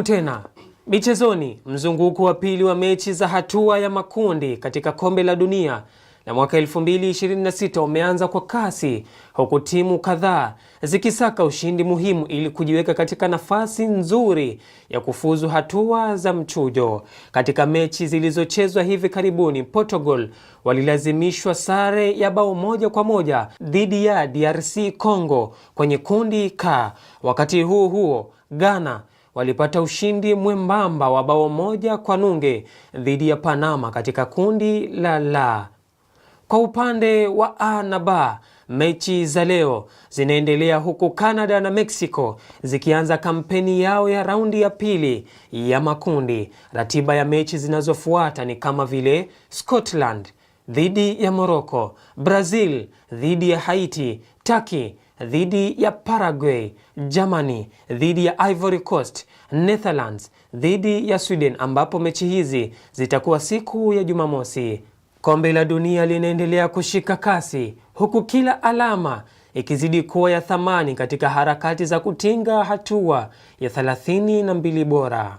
Tena michezoni, mzunguko wa pili wa mechi za hatua ya makundi katika kombe la dunia na mwaka 2026 umeanza kwa kasi, huku timu kadhaa zikisaka ushindi muhimu ili kujiweka katika nafasi nzuri ya kufuzu hatua za mchujo. Katika mechi zilizochezwa hivi karibuni, Portugal walilazimishwa sare ya bao 1-1 dhidi ya DRC Congo kwenye kundi K. Wakati huo Ghana walipata ushindi mwembamba wa bao 1-0 dhidi ya Panama katika kundi la. Kwa upande wa A na B, mechi za leo zinaendelea huku Canada na Mexico zikianza kampeni yao ya raundi ya pili ya makundi. Ratiba ya mechi zinazofuata ni kama vile Scotland dhidi ya Morocco, Brazil dhidi ya Haiti, Turkey dhidi ya Paraguay, Germany dhidi ya Ivory Coast, Netherlands dhidi ya Sweden, ambapo mechi hizi zitakuwa siku ya Jumamosi. Kombe la dunia linaendelea kushika kasi huku kila alama ikizidi kuwa ya thamani katika harakati za kutinga hatua ya 32 bora.